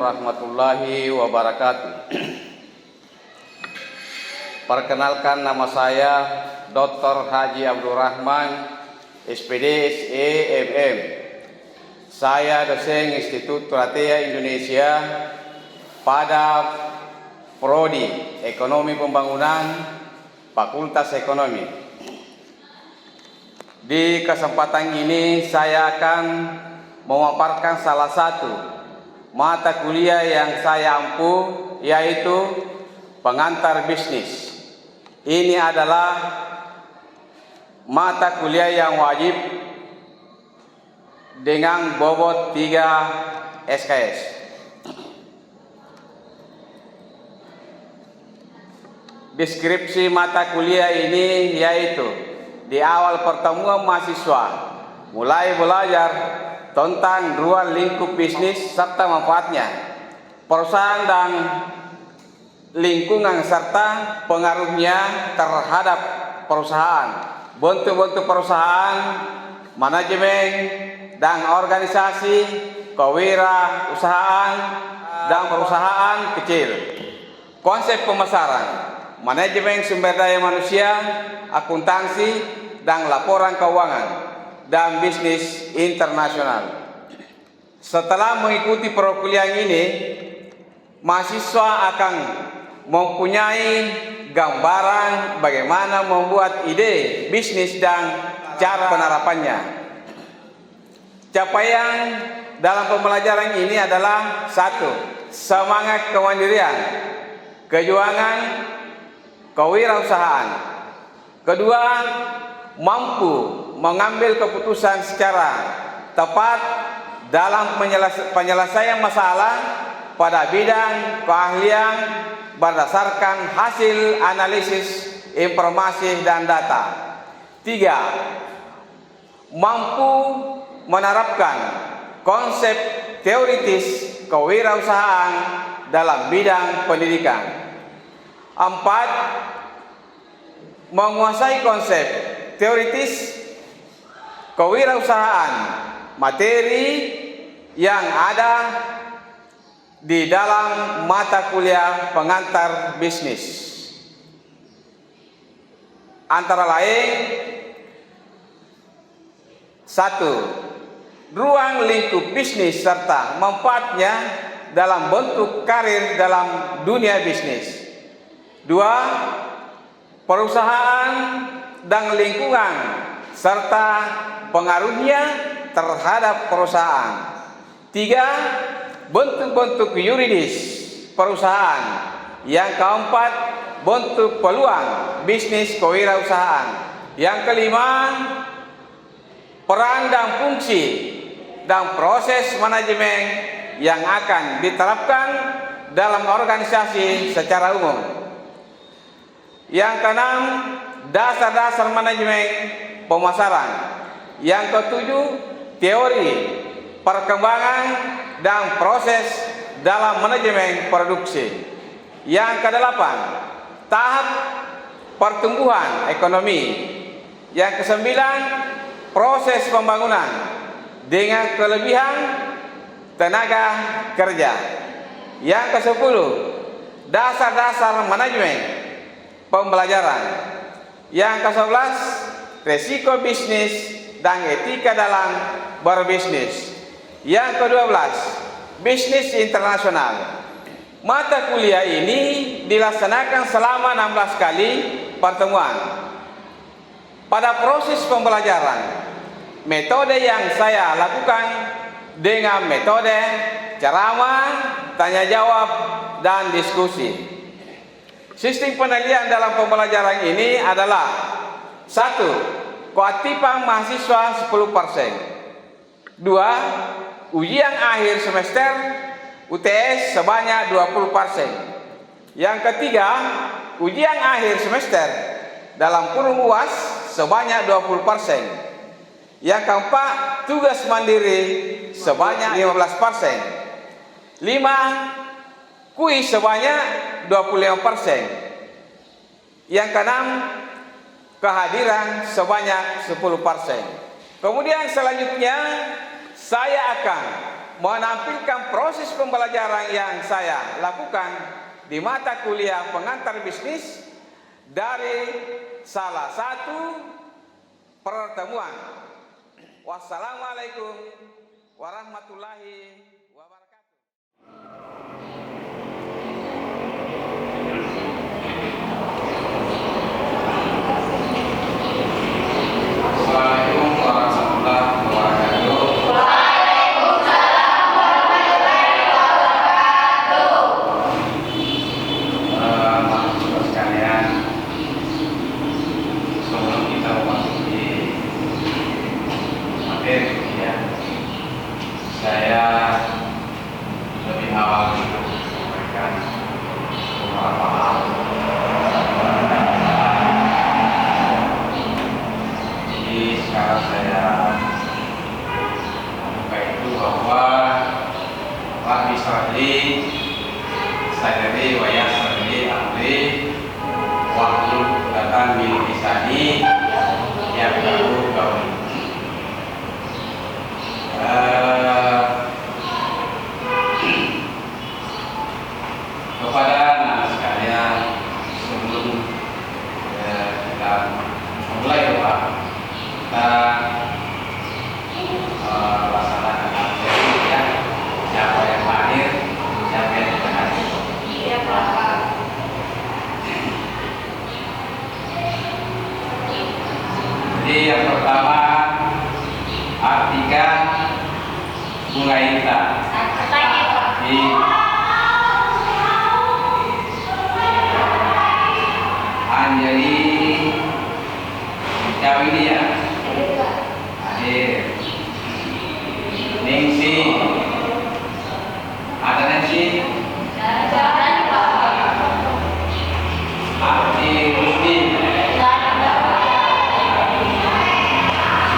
warahmatullahi wabarakatuh. Perkenalkan, nama saya Dr. Haji Abdurrahman, SPD SE MM. Saya dosen Institut Pratea Indonesia pada Prodi Ekonomi Pembangunan, Fakultas Ekonomi. Di kesempatan ini saya akan memaparkan salah satu mata kuliah yang saya ampu, yaitu pengantar bisnis. Ini adalah mata kuliah yang wajib dengan bobot 3 SKS. Deskripsi mata kuliah ini yaitu di awal pertemuan mahasiswa mulai belajar tentang ruang lingkup bisnis serta manfaatnya, perusahaan dan lingkungan serta pengaruhnya terhadap perusahaan, bentuk-bentuk perusahaan, manajemen dan organisasi, kewirausahaan dan perusahaan kecil, konsep pemasaran, manajemen sumber daya manusia, akuntansi dan laporan keuangan, dan bisnis internasional. Setelah mengikuti perkuliahan ini, mahasiswa akan mempunyai gambaran bagaimana membuat ide bisnis dan cara penerapannya. Capaian dalam pembelajaran ini adalah: 1. Semangat kemandirian, kejuangan, kewirausahaan. 2. Mampu mengambil keputusan secara tepat dalam penyelesaian masalah pada bidang keahlian berdasarkan hasil analisis informasi dan data. 3. Mampu menerapkan konsep teoritis kewirausahaan dalam bidang pendidikan. 4. Menguasai konsep teoritis kewirausahaan materi yang ada di dalam mata kuliah pengantar bisnis, antara lain: 1. Ruang lingkup bisnis serta manfaatnya dalam bentuk karir dalam dunia bisnis. 2. Perusahaan dan lingkungan serta pengaruhnya terhadap perusahaan. 3. Bentuk-bentuk yuridis perusahaan. Yang 4. Bentuk peluang bisnis kewirausahaan. Yang 5. Peran dan fungsi dan proses manajemen yang akan diterapkan dalam organisasi secara umum. Yang 6. Dasar-dasar manajemen pemasaran. Yang 7. Teori perkembangan dan proses dalam manajemen produksi. Yang ke-8. Tahap pertumbuhan ekonomi. Yang ke-9. Proses pembangunan dengan kelebihan tenaga kerja. Yang ke-10. Dasar-dasar manajemen pembelajaran. Yang ke-11. Resiko bisnis dan etika dalam berbisnis. Yang ke-12. Bisnis internasional. Mata kuliah ini dilaksanakan selama 16 kali pertemuan. Pada proses pembelajaran, metode yang saya lakukan dengan metode ceramah, tanya jawab, dan diskusi. Sistem penilaian dalam pembelajaran ini adalah: 1. Keaktifan mahasiswa 10%. 2. Ujian akhir semester UTS sebanyak 20%. Yang ketiga, ujian akhir semester dalam kurung UAS sebanyak 20%. Yang keempat, tugas mandiri sebanyak 15%. 5. Kuis sebanyak 25%. Yang keenam, kehadiran sebanyak 10%. Kemudian selanjutnya saya akan menampilkan proses pembelajaran yang saya lakukan di mata kuliah pengantar bisnis dari salah satu pertemuan. Wassalamualaikum warahmatullahi wabarakatuh. Assalamualaikum warahmatullahi wabarakatuh. Waalaikumsalam warahmatullahi wabarakatuh. Mahasiswa sekalian, sebelum kita memasuki materi ya, saya lebih awal menyampaikan beberapa hal. Jadi sekarang saya membuka itu bahwa Rabbi sholli sadri wa yassirli amri wahlul 'uqdatam min lisani yafqahu qawli. Kepada anak sekalian, sebelum kita mulai Pak, kita laksanakan materi ya. Siapa yang hadir, siapa yang tidak hadir. Iya Pak. Jadi yang pertama, artikan bunga inta. Tanya Pak. Di Anjali Cawidia hadir. Ningsi, ada Nancy. Jangan Pak. Abdi Rusdi, Jangan Pak.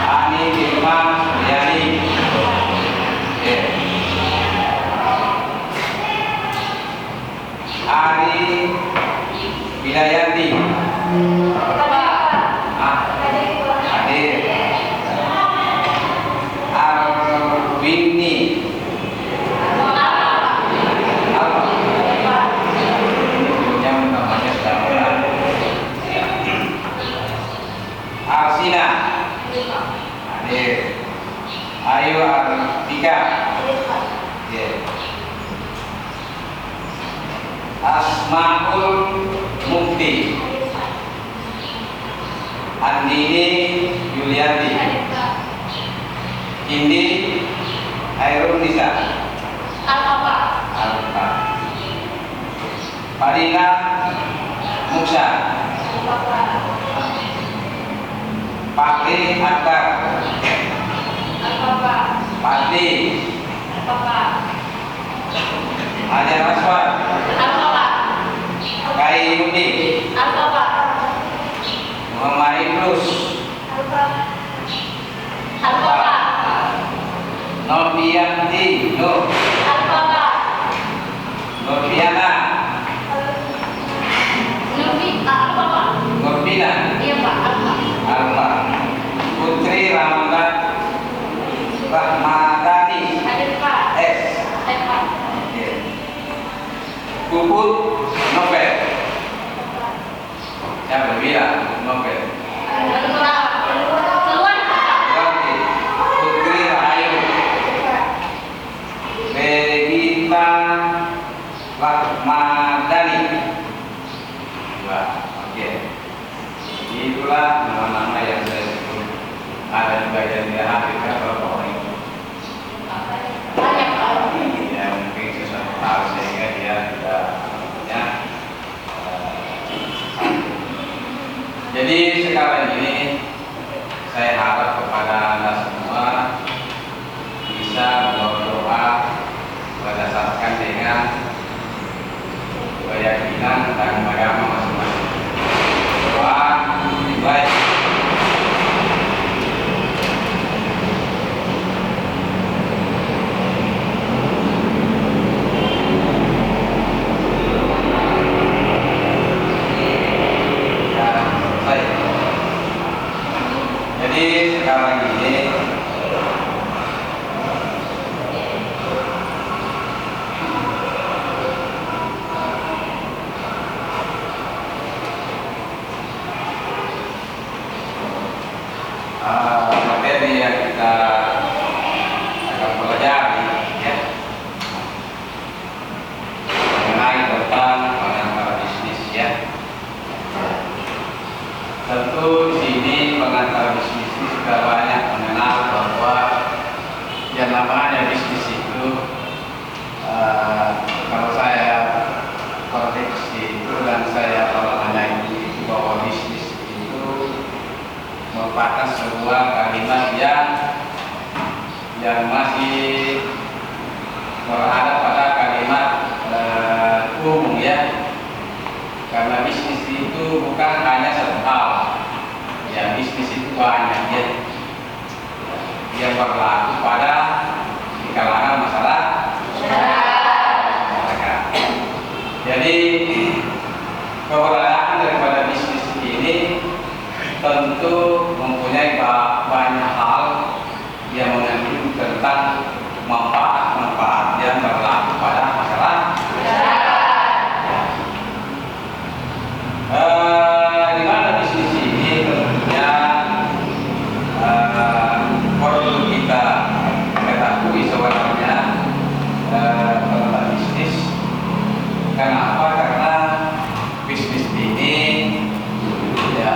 Ani Firma Yani. Ari Widayanti. Hadir. Arwini. Apa? Ibunya namanya siapa? Arsina. Hadir. Ayu Artika. Asmaul Mukti. Andini Yulianti. Indi Hairul Nisa. Alfa. Alfa. Farina Muksa. Pakri Akbar. Alfa. Pati Alfa. Hajar Aswad. Alfa. Kai Yudi. Alfa. Muhammad Idrus. Alfa. Novianti Nur. Alfa. Nurfiana. Alfa. Nurfina. Iya Pak. Alfa. Alfa. Putri Rahmadani. Hadir Pak. S. Pak. Puput Nobel. Siapa bilang Nobel? Keluar Pak. Ganti. Putri Rahayu. Begita Rahmadani. Dua. Oke. Itulah nama-nama yang saya sebut. Ada juga yang tidak hadir kalau orang itu. Banyak Pak. Ya mungkin sesuatu hal sehingga dia tidak punya. Jadi sekarang ini saya harap kepada Anda semua bisa berdoa berdasarkan dengan keyakinan dan agama masing-masing. Doa baik. Jadi sekarang ini materi yang kita akan pelajari ya, mengenai tentang pengantar bisnis ya. Tentu di sini pengantar bisnis ini sudah banyak mengenal bahwa yang namanya bisnis itu kalau saya koreksi itu dan saya mengenai itu bahwa bisnis itu merupakan sebuah kalimat yang masih berada pada kalimat umum ya, karena bisnis itu bukan hanya satu hal ya, bisnis itu banyak ya yang berlaku pada di kalangan masyarakat. Jadi keberadaan daripada bisnis ini tentu mempunyai banyak hal yang mengandung tentang manfaat-manfaat yang berlaku pada masyarakat. Di mana bisnis ini tentunya perlu kita ketahui sebenarnya tentang bisnis. Kenapa? Karena bisnis ini ya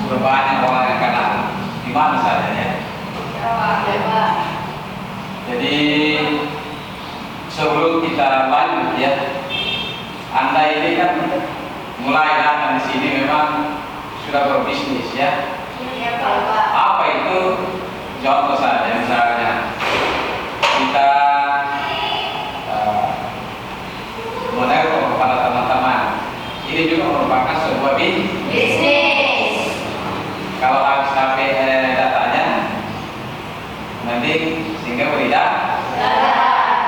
sudah banyak orang yang kenal di mana saja ya. Jadi sebelum kita lanjut ya, Anda ini kan mulai datang di sini memang sudah berbisnis ya. Apa itu? Contoh saja misalnya kita menelepon kepada teman-teman, ini juga merupakan sebuah bisnis. Kalau habis HP datanya, mending sehingga beridak.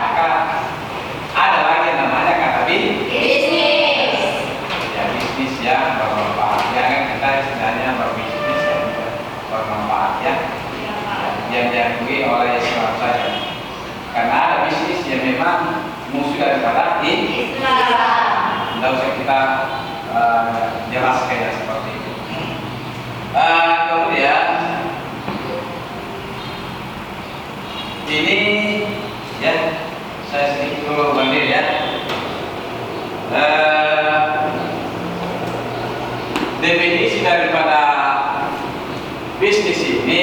Maka ada lagi yang namanya kata bisnis. Ya bisnis yang bermanfaat. Jangan kita istilahnya berbisnis yang bermanfaat ya, yang diakui oleh Islam saja. Karena ada bisnis yang memang musuh daripada Islam. Tidak usah kita jelaskan ya seperti itu. Kemudian ini ya, saya sedikit dulu bandir ya. Definisi daripada bisnis ini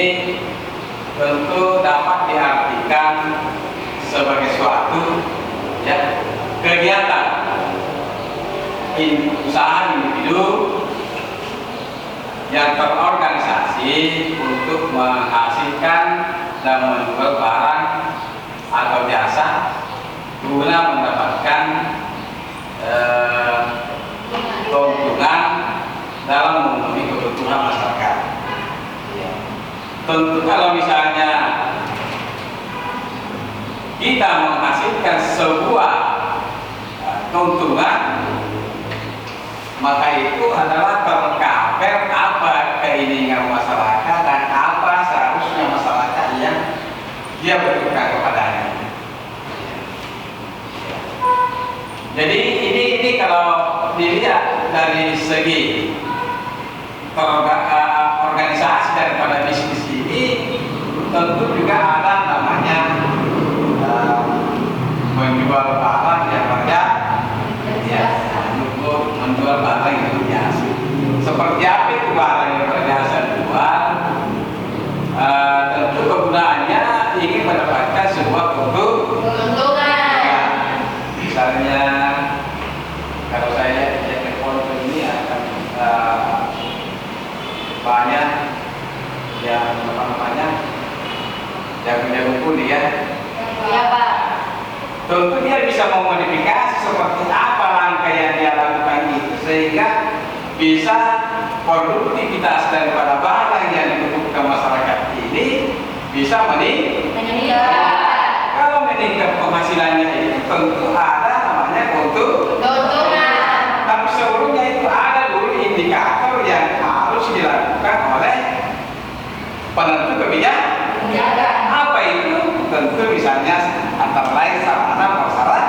tentu dapat diartikan sebagai suatu ya kegiatan usaha individu yang terorganisasi untuk menghasilkan dan menjual barang atau jasa guna mendapatkan keuntungan dalam memenuhi kebutuhan masyarakat. Tentu kalau misalnya kita menghasilkan sebuah keuntungan, maka itu adalah tercover apa keinginan masyarakat dan apa seharusnya masyarakat yang dia butuhkan kepadanya. Jadi ini kalau dilihat dari segi organisasi daripada bisnis ini, tentu juga ada namanya menjual barang yang berjasa, ya, menjual barang yang berjasa. Seperti apa itu barang yang berjasa dijual? Tentu kegunaannya ingin mendapatkan sebuah keuntungan. Ya, misalnya kalau saya telepon ini akan banyak yang jago-jago kuliah ya. Iya Pak. Tentu dia bisa memodifikasi seperti apa langkah yang dia lakukan itu sehingga bisa produktivitas daripada barang yang dibutuhkan masyarakat ini bisa meningkat. Kalau meningkat penghasilannya itu tentu ada namanya keuntungan. Tapi sebelumnya itu ada dulu indikator yang harus dilakukan oleh penentu kebijakan. Apa itu? Tentu misalnya antara lain sarana prasarana.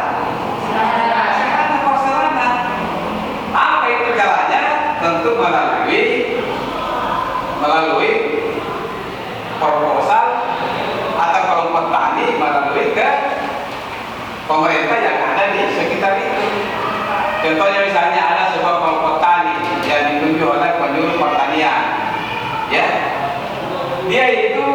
Apa itu caranya? Tentu melalui melalui proposal atau kelompok tani melalui ke pemerintah yang ada di sekitar itu. Contohnya misalnya ada sebuah kelompok tani yang ditunjuk oleh penyuluh pertanian, ya, dia itu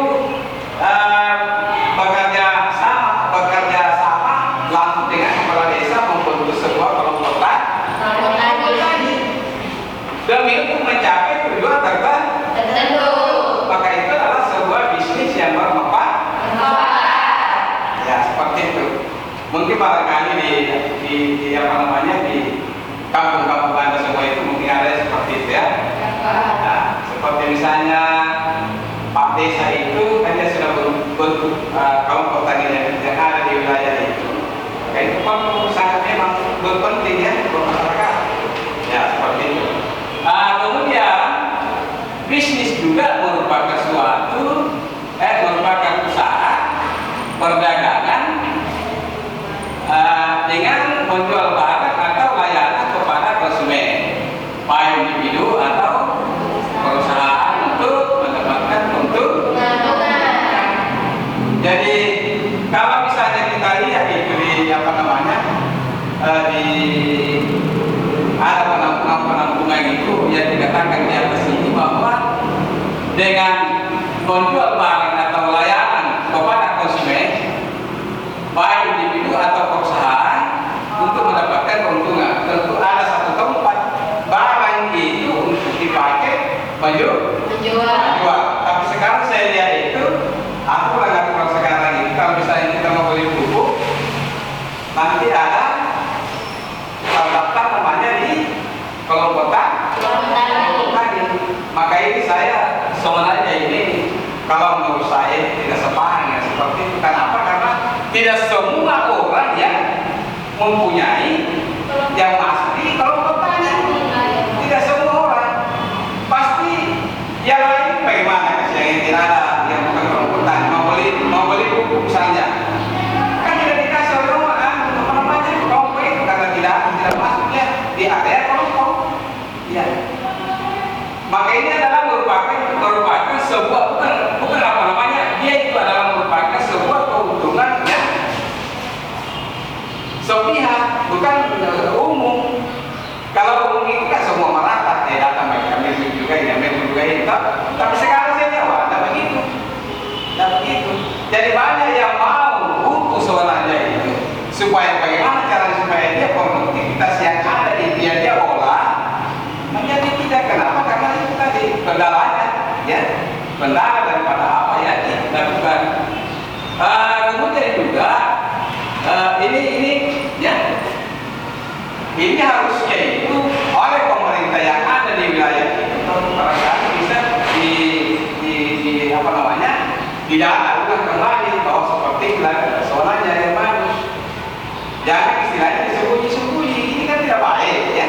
bekerja sama langsung dengan kepala desa membentuk sebuah kelompok tani demi untuk mencapai tujuan tertentu. Maka itu adalah sebuah bisnis yang bermanfaat. Ya, seperti itu. Mungkin barangkali di apa namanya di kampung-kampung Anda semua itu mungkin ada seperti itu ya. Nah, seperti misalnya Pak Desa itu kan dia sudah bentuk kelompok tani yang ada di wilayah itu. Maka itu sangat memang berpenting ya untuk masyarakat. Ya, seperti itu. Kemudian bisnis juga merupakan merupakan usaha perdagangan dengan menjual barang atau layanan kepada konsumen, baik individu atau perusahaan untuk mendapatkan keuntungan. Jadi kalau misalnya kita lihat itu di apa namanya di ada penampungan itu yang dikatakan di atas ini bahwa dengan menjual barang atau layanan kepada konsumen, baik individu atau perusahaan untuk mendapatkan keuntungan. Tentu ada satu tempat barang itu untuk dipakai menjual. Tapi sekarang saya lihat itu, aku pernah sekarang ini kalau misalnya kita mau beli pupuk, nanti ada daftar namanya di kelompok tani. Maka ini saya sebenarnya ini kalau menurut saya tidak sepakat seperti itu. Kenapa? Karena tidak semua orang yang mempunyai yang masuk di kelompok tani. Tidak semua orang. Pasti yang lain bagaimana? Yang tidak ada yang bukan kelompok tani mau beli pupuk misalnya, kan tidak dikasih oleh orang apa namanya kelompok itu karena tidak masuknya di area kelompok. Ya. Maka ini adalah merupakan sebuah bukan apa namanya, dia itu adalah merupakan sebuah keuntungan yang sepihak, bukan umum. Kalau umum itu kan semua merata, datang kami juga ini, tapi sekarang saya jawab, tidak begitu. Jadi banyak yang mau untuk sebenarnya itu supaya bagaimana caranya supaya dia produktivitas yang ada di dia olah menjadi tidak. Kenapa? Karena itu tadi kendalanya, ya, kendala daripada apa yang dilakukan. Kemudian juga ini harusnya itu oleh pemerintah yang ada di wilayah itu barangkali bisa di apa namanya didata kembali bahwa seperti soalnya yang bagus. Jangan istilahnya disembunyi-sembunyi, ini kan tidak baik, ya.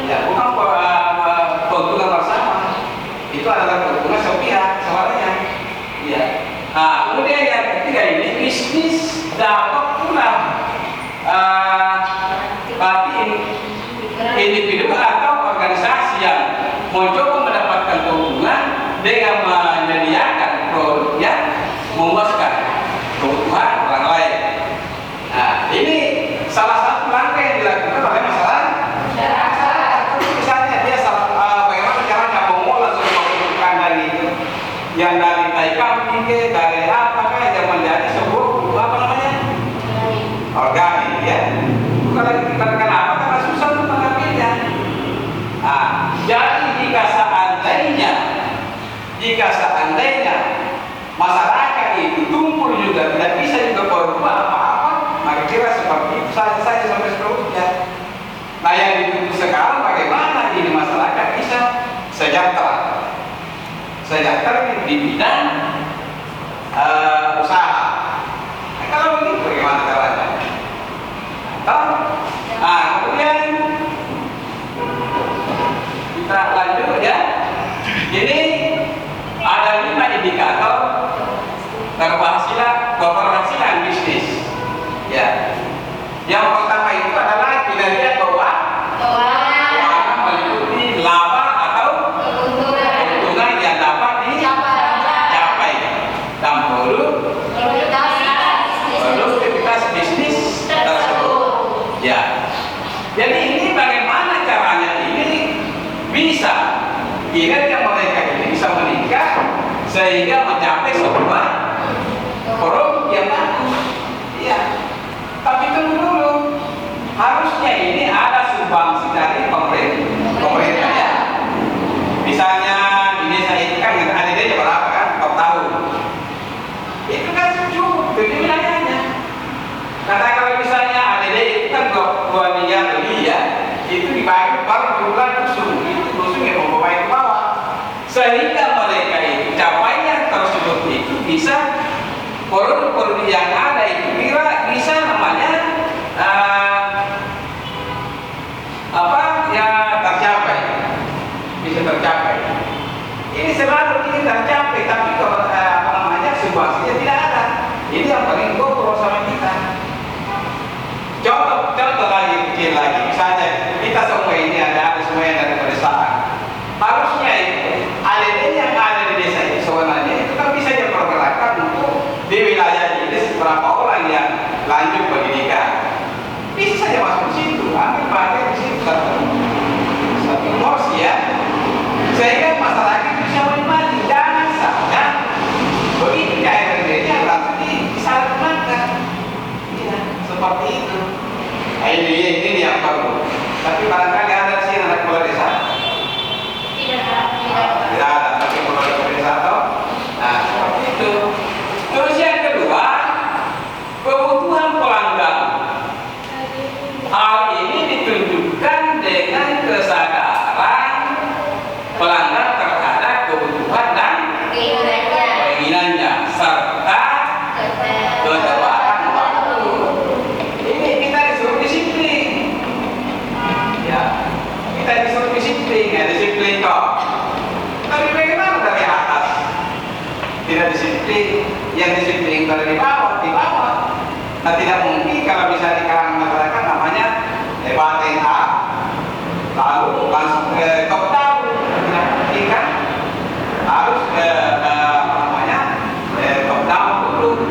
Ya, bukan keuntungan bersama. Itu adalah keuntungan sepihak soalnya. Ya. Nah, kemudian yang ketiga ini bisnis dapat pula individu atau organisasi yang mencoba mendapatkan keuntungan dengan menyediakan produk yang memuaskan kebutuhan orang lain. Nah, ini salah satu langkah yang dilakukan oleh masyarakat. Misalnya dia bagaimana caranya mengolah semua kebutuhan dari itu, yang dari tai kambing, dari apakah yang menjadi sebuah apa namanya organik, ya. Bukan lagi kita kenapa? Karena susah untuk mengambilnya. Nah, jadi jika seandainya masyarakat itu tumbuh juga tidak bisa juga berubah apa-apa, maka kira seperti itu saja sampai seterusnya. Nah, yang dituntut sekarang bagaimana ini masyarakat bisa sejahtera di bidang usaha. Nah, kalau begitu bagaimana caranya? Kemudian kita lanjut, ya. Ini ada 5 indikator keberhasilan bisnis. Ya. Yang pertama itu adalah kinerja keuangan meliputi laba atau keuntungan yang dapat sehingga mencapai sebuah produk yang bagus. Iya. Tapi tunggu dulu, harusnya ini ada sumbangsi dari pemerintah ya. Misalnya di desa itu kan ADD-nya berapa kan? 4 tahun. Itu kan cukup bagi wilayahnya. Karena kalau misalnya ADD itu kan 2 miliar lebih ya, itu dibagi per bulan dusun yang membawa ke bawah, sehingga mereka itu capaian tersebut itu bisa produk-produk yang ada itu bisa namanya tercapai, bisa tercapai. Ini selalu ini tercapai, tapi kalau substansinya tidak ada. Ini yang paling gokil sama kita. Contoh lagi kecil lagi, misalnya kita semua ini ada semua yang dari pedesaan. Harusnya itu ADD yang ada di desa itu sebenarnya itu kan bisa dipergerakan untuk di wilayah ini beberapa orang yang lanjut pendidikan bisa saja masuk di situ, ambil bagian di situ satu porsi ya, sehingga masyarakat bisa menikmati. Jangan sampai begitu KRD-nya langsung disalahgunakan. Ya, seperti itu. Nah, ini yang perlu. Tapi barangkali ada sih anak kepala desa. Tidak ada, tapi kepala desa atau. Nah, seperti itu. Terus yang kedua, kebutuhan pelanggan. Hal ini ditunjukkan dengan kesadaran pelanggan terhadap kebutuhan dan keinginannya serta ketepatan waktu. Ini kita disuruh disiplin. Ya, kita disuruh disiplin, ya disiplin kok. Tapi bagaimana dari atas? Tidak disiplin, yang disiplin dari di bawah, di bawah. Nah, tidak mungkin kalau bisa di kalangan masyarakat namanya batin A, lalu langsung ke top down. Tidak mungkin kan? Harus top down dulu.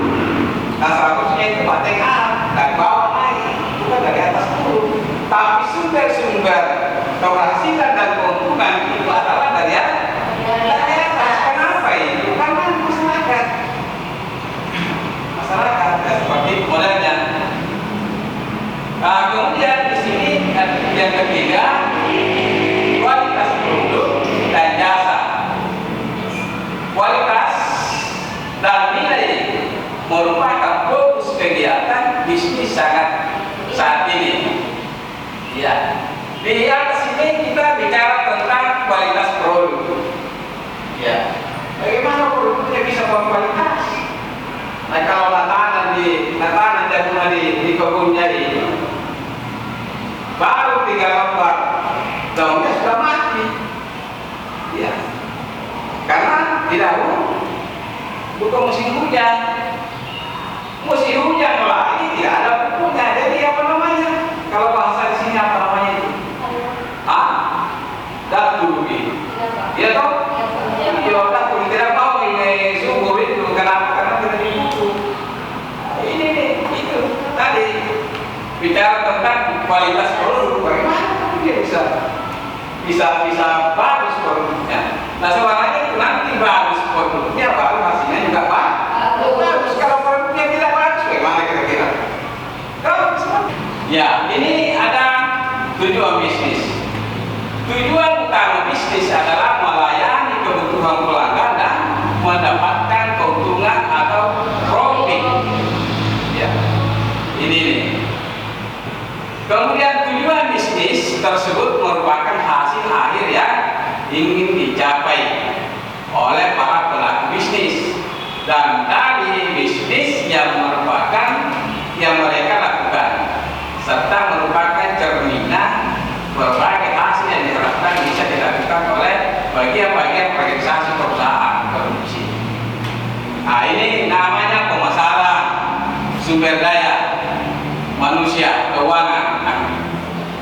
Nah, seharusnya itu batin A dari bawah naik, bukan dari atas dulu. Tapi sumber-sumber keberhasilan dan keuntungan itu adalah dari atas. Kenapa itu? Karena masyarakat ya, seperti modelnya. Nah, kemudian di sini yang ketiga, kualitas produk dan jasa. Kualitas dan nilai merupakan fokus kegiatan bisnis saat ini. Ya, di atas ini kita bicara tentang kualitas produk. Ya, bagaimana produknya bisa berkualitas? Nah, kalau natanan jagung di kebunnya ini baru 3 lembar daunnya sudah mati. Ya, karena tidak bukan musim hujan. Musim hujan lagi tidak ada pupuknya. Jadi apa namanya? Kalau bahasa di sini apa namanya itu? Datu gitu. Ya toh? Ya datu tidak mau ini subur itu. Kenapa? Karena tidak dipupuk. Ini itu tadi bicara tentang kualitas produk. Bagaimana dia bisa bagus produknya. Nah, sebenarnya itu nanti bagus produknya baru hasilnya juga bagus. Kalau produknya tidak bagus, bagaimana kira-kira? Ya, ini ada tujuan bisnis. Tujuan utama bisnis adalah melayani kebutuhan pelanggan dan mendapatkan keuntungan atau profit. Ya, ini. Kemudian tujuan bisnis tersebut merupakan hasil akhir yang ingin dicapai oleh para pelaku bisnis, dan dari bisnis yang merupakan yang mereka lakukan serta merupakan cerminan berbagai hasil yang diharapkan bisa dilakukan oleh bagian-bagian organisasi perusahaan produksi. Nah, ini namanya pemasaran, sumber daya manusia, keuangan,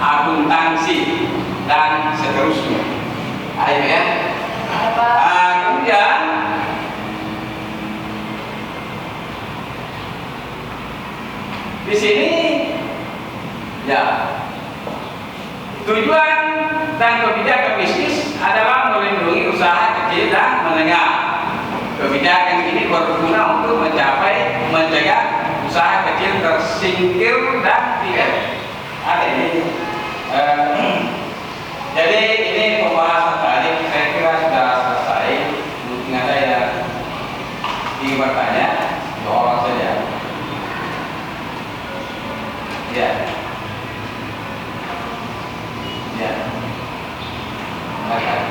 akuntansi, dan seterusnya. Ayo ya. Kemudian di sini ya, tujuan dan kebijakan bisnis adalah melindungi usaha kecil dan menengah. kebijakan ini berguna untuk mencegah usaha kecil tersingkir dan tidak ada ini. Jadi ini pembahasan tadi saya kira sudah selesai. Mungkin ada yang ingin bertanya, jawab saja. Ya. Ya. Silakan.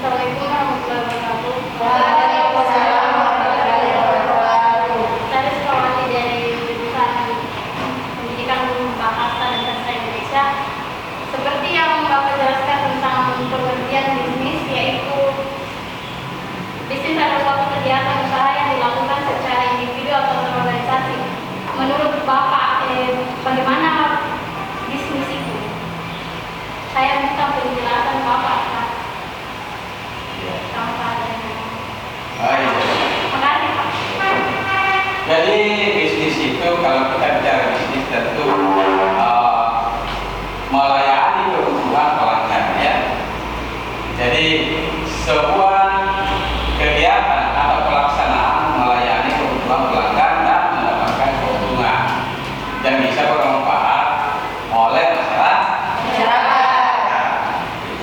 Assalamualaikum warahmatullahi wabarakatuh. Waalaikumsalam warahmatullahi wabarakatuh. Saya Sukawati dari jurusan Pendidikan Bahasa dan Sastra Indonesia. Seperti yang Bapak jelaskan tentang pengertian bisnis, yaitu bisnis adalah suatu kegiatan usaha yang dilakukan secara individu atau terorganisasi. Menurut Bapak, bagaimana bisnis itu? Saya minta penjelasan Bapak. Baik. Terima kasih, Pak. Jadi bisnis itu kalau kita bicara bisnis tentu melayani kebutuhan pelanggan ya. Jadi sebuah kegiatan atau pelaksanaan melayani kebutuhan pelanggan dan mendapatkan keuntungan yang bisa bermanfaat oleh masyarakat.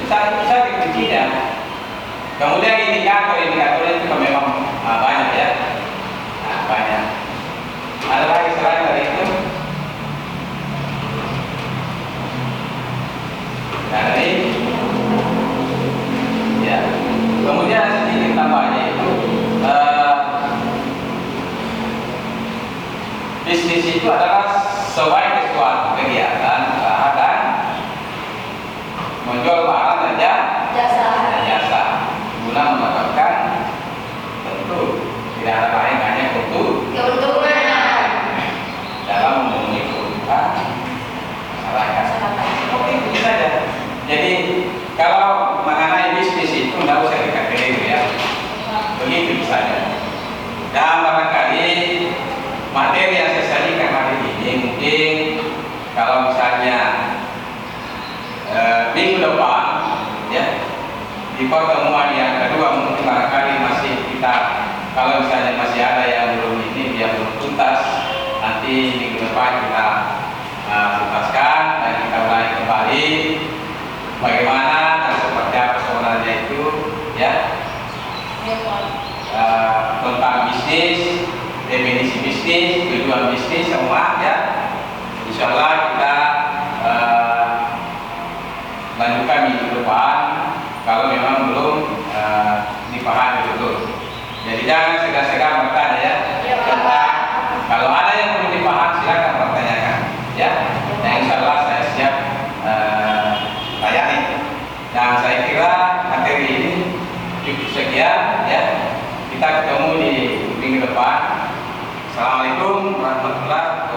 Itu saja kuncinya. Kemudian indikator-indikatornya itu memang banyak ya. Nah, banyak. Ada lagi selain dari itu? Nah, ini. Ya. Kemudian sedikit tambahnya itu bisnis itu adalah sebagai suatu kegiatan usaha dan menjual barang dan jasa guna mendapatkan tentu tidak ada lain hanya Keuntungan. dalam memenuhi kebutuhan masyarakat. Oke, itu saja. Jadi kalau mengenai bisnis itu tidak usah dikategori ya, begitu saja. Dan barangkali materi yang saya sajikan hari ini mungkin kalau misalnya minggu depan ya di pertemuan yang kedua mungkin barangkali masih kita kalau misalnya masih ada yang belum ini yang belum tuntas, nanti minggu depan kita tuntaskan dan kita ulangi kembali bagaimana dan seperti apa sebenarnya itu ya tentang bisnis, definisi bisnis, tujuan bisnis semua ya. Insya Allah kita lanjutkan minggu depan kalau memang belum dipahami betul. Jadi jangan segan-segan bertanya ya. Kalau ada yang belum dipahami silakan pertanyakan ya. Yang insya Allah saya siap layani. Dan saya kira materi ini cukup sekian ya. Kita ketemu di minggu depan. Assalamualaikum warahmatullahi wabarakatuh.